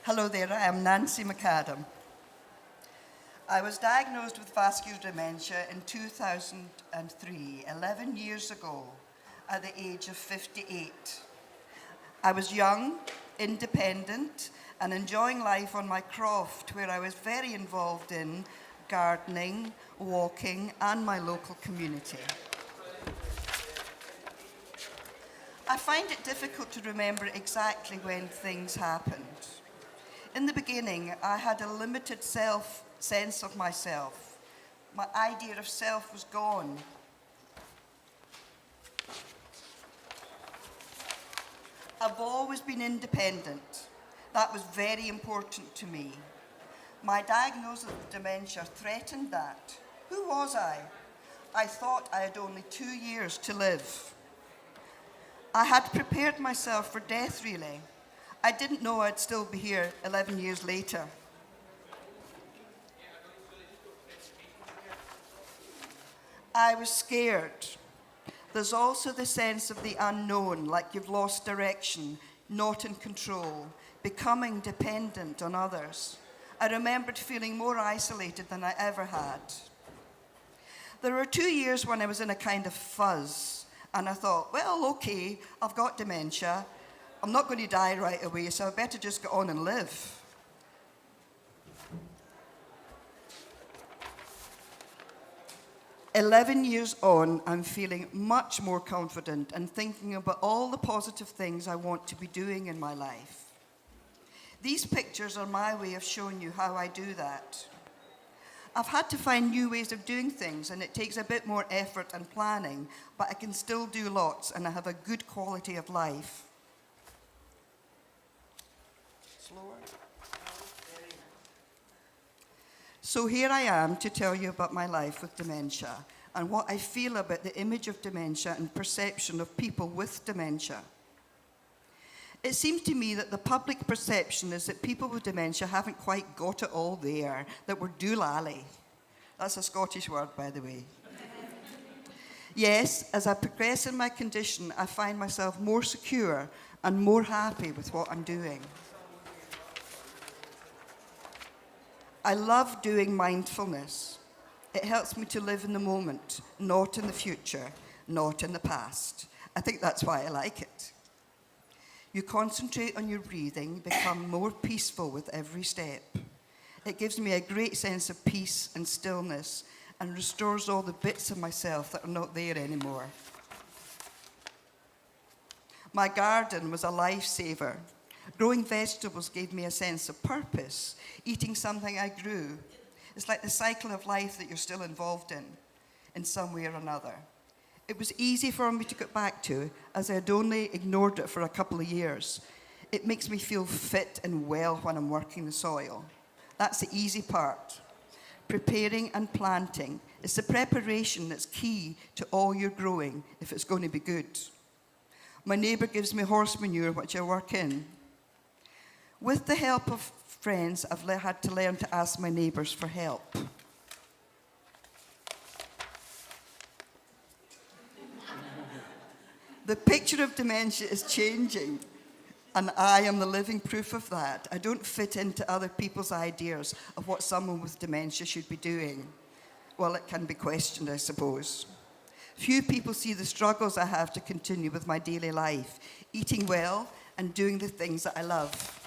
Hello there, I am Nancy McAdam. I was diagnosed with vascular dementia in 2003, 11 years ago, at the age of 58. I was young, independent, and enjoying life on my croft, where I was very involved in gardening, walking, and my local community. I find it difficult to remember exactly when things happened. In the beginning, I had a limited sense of myself. My idea of self was gone. I've always been independent. That was very important to me. My diagnosis of dementia threatened that. Who was I? I thought I had only 2 years to live. I had prepared myself for death, really. I didn't know I'd still be here 11 years later. I was scared. There's also the sense of the unknown, like you've lost direction, not in control, becoming dependent on others. I remembered feeling more isolated than I ever had. There were 2 years when I was in a kind of fuzz, and I thought, well, okay, I've got dementia. I'm not going to die right away, so I better just get on and live. "11 years on, I'm feeling much more confident and thinking about all the positive things I want to be doing in my life. These pictures are my way of showing you how I do that. I've had to find new ways of doing things, and it takes a bit more effort and planning, but I can still do lots, and I have a good quality of life." Slower. So here I am to tell you about my life with dementia and what I feel about the image of dementia and perception of people with dementia. It seems to me that the public perception is that people with dementia haven't quite got it all there, that we're doolally. That's a Scottish word, by the way. Yes, as I progress in my condition, I find myself more secure and more happy with what I'm doing. I love doing mindfulness. It helps me to live in the moment, not in the future, not in the past. I think that's why I like it. You concentrate on your breathing, become more peaceful with every step. It gives me a great sense of peace and stillness and restores all the bits of myself that are not there anymore. My garden was a lifesaver. Growing vegetables gave me a sense of purpose. Eating something I grew. It's like the cycle of life that you're still involved in some way or another. It was easy for me to get back to, as I had only ignored it for a couple of years. It makes me feel fit and well when I'm working the soil. That's the easy part. Preparing and planting. It's the preparation that's key to all your growing if it's going to be good. My neighbour gives me horse manure, which I work in. With the help of friends, I've had to learn to ask my neighbours for help. The picture of dementia is changing, and I am the living proof of that. I don't fit into other people's ideas of what someone with dementia should be doing. Well, it can be questioned, I suppose. Few people see the struggles I have to continue with my daily life, eating well and doing the things that I love.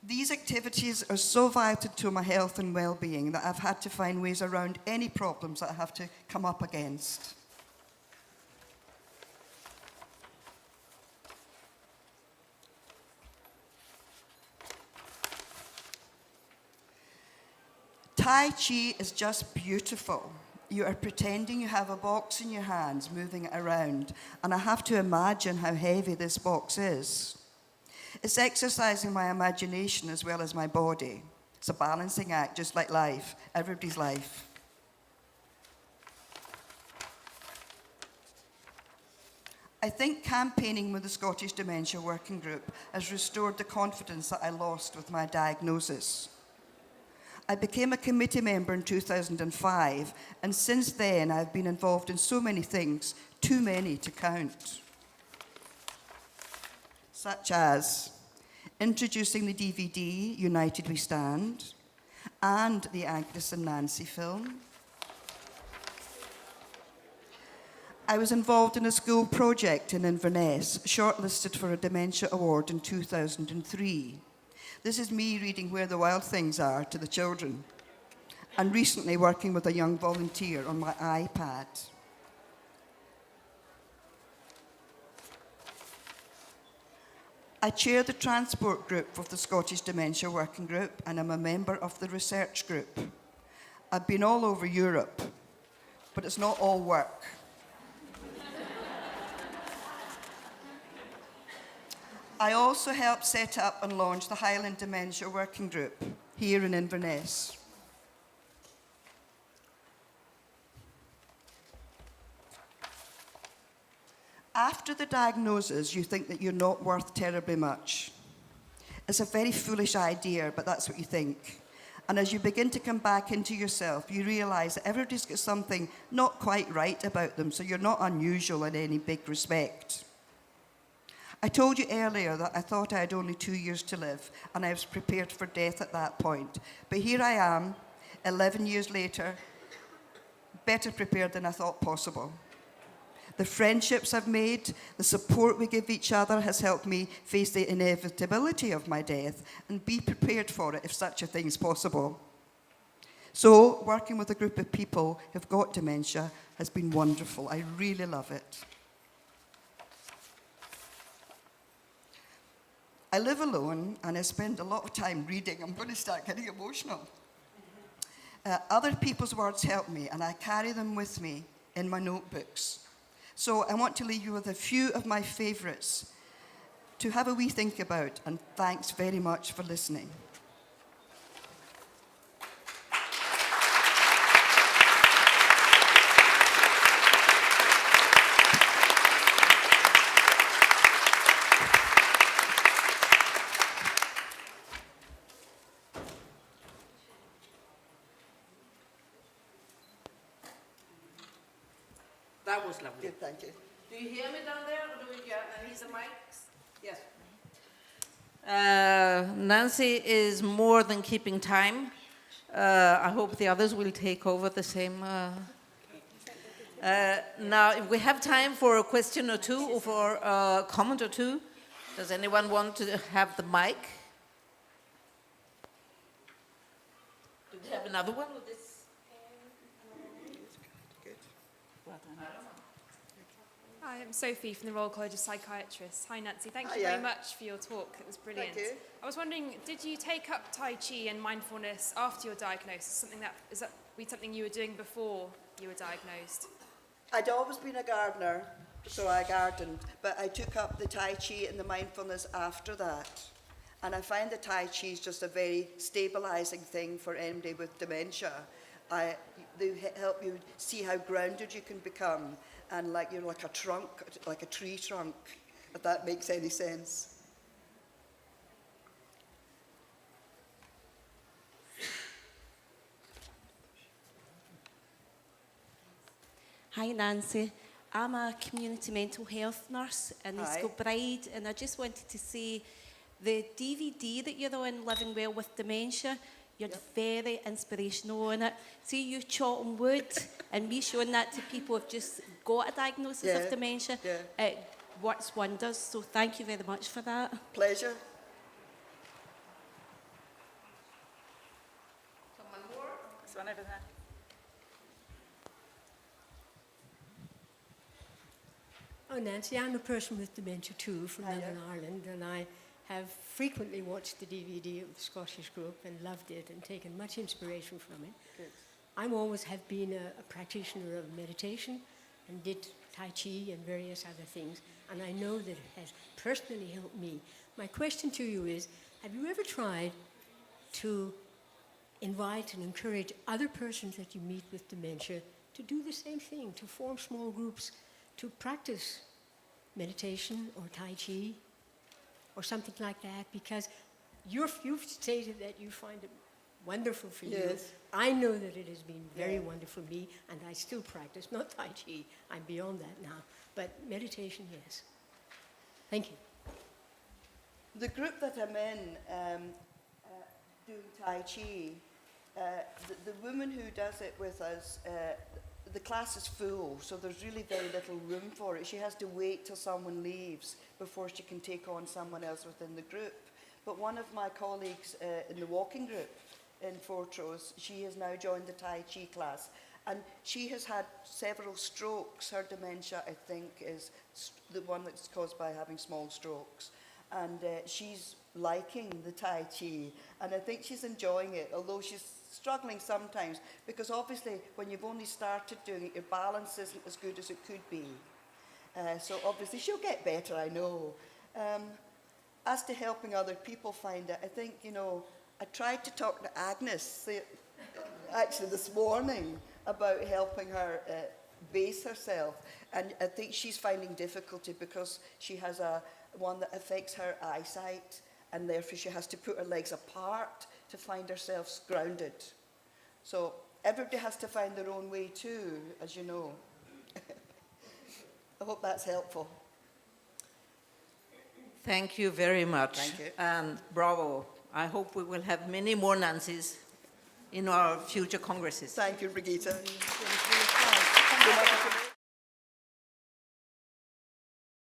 These activities are so vital to my health and well-being that I've had to find ways around any problems that I have to come up against. Tai Chi is just beautiful. You are pretending you have a box in your hands, moving it around, and I have to imagine how heavy this box is. It's exercising my imagination as well as my body. It's a balancing act, just like life, everybody's life. I think campaigning with the Scottish Dementia Working Group has restored the confidence that I lost with my diagnosis. I became a committee member in 2005, and since then I've been involved in so many things, too many to count. such as introducing the DVD United We Stand and the Agnes and Nancy film. I was involved in a school project in Inverness, shortlisted for a Dementia Award in 2003. This is me reading Where the Wild Things Are to the children, and recently working with a young volunteer on my iPad. I chair the transport group of the Scottish Dementia Working Group, and I'm a member of the research group. I've been all over Europe, but it's not all work. I also helped set up and launch the Highland Dementia Working Group here in Inverness. After the diagnosis, you think that you're not worth terribly much. It's a very foolish idea, but that's what you think. And as you begin to come back into yourself, you realize that everybody's got something not quite right about them, so you're not unusual in any big respect. I told you earlier that I thought I had only 2 years to live, and I was prepared for death at that point. But here I am, 11 years later, better prepared than I thought possible. The friendships I've made, the support we give each other has helped me face the inevitability of my death and be prepared for it if such a thing is possible. So, working with a group of people who've got dementia has been wonderful. I really love it. I live alone and I spend a lot of time reading. I'm going to start getting emotional. Other people's words help me, and I carry them with me in my notebooks. So I want to leave you with a few of my favourites to have a wee think about, and thanks very much for listening. That was lovely. Good, thank you. Do you hear me down there, or do we need the mics? Yes. Nancy is more than keeping time. I hope the others will take over the same. Now, if we have time for a question or two, or for a comment or two, does anyone want to have the mic? Do we have another one with this? Hi, I'm Sophie from the Royal College of Psychiatrists. Hi Nancy, thank you Hiya. very much for your talk. It was brilliant. Thank you. I was wondering, did you take up Tai Chi and mindfulness after your diagnosis? Is that something you were doing before you were diagnosed? I'd always been a gardener, so I gardened, but I took up the Tai Chi and the mindfulness after that. And I find the Tai Chi is just a very stabilising thing for anybody with dementia. They help you see how grounded you can become, and like you're like a trunk, like a tree trunk, if that makes any sense. Hi Nancy, I'm a community mental health nurse in Hi. Kilbride, and I just wanted to say the DVD that you're on, Living Well with Dementia, you're very inspirational on it. See you chopping wood and me showing that to people who've just got a diagnosis of dementia, it works wonders, so thank you very much for that. Pleasure. Someone more? There's one over there. Oh, Nancy, I'm a person with dementia too from Northern Ireland, and I have frequently watched the DVD of the Scottish group and loved it and taken much inspiration from it. Good. I always have been a practitioner of meditation and did Tai Chi and various other things, and I know that it has personally helped me. My question to you is, have you ever tried to invite and encourage other persons that you meet with dementia to do the same thing, to form small groups, to practice meditation or Tai Chi or something like that? Because you've stated that you find it wonderful for you. Yes. I know that it has been very wonderful for me, and I still practice, not Tai Chi, I'm beyond that now, but meditation, yes. Thank you. The group that I'm in, doing Tai Chi, the woman who does it with us, the class is full, so there's really very little room for it. She has to wait till someone leaves before she can take on someone else within the group. But one of my colleagues in the walking group in Fortrose, she has now joined the Tai Chi class. And she has had several strokes. Her dementia, I think, is the one that's caused by having small strokes. And she's liking the Tai Chi, and I think she's enjoying it, although she's struggling sometimes, because obviously when you've only started doing it, your balance isn't as good as it could be. So obviously she'll get better, I know. As to helping other people find it, I think, you know, I tried to talk to Agnes, actually this morning, about helping her base herself, and I think she's finding difficulty because she has one that affects her eyesight, and therefore she has to put her legs apart to find herself grounded. So everybody has to find their own way too, as you know. I hope that's helpful. Thank you very much. Thank you. And bravo. I hope we will have many more Nancys in our future congresses. Thank you, Brigitte. Thank you.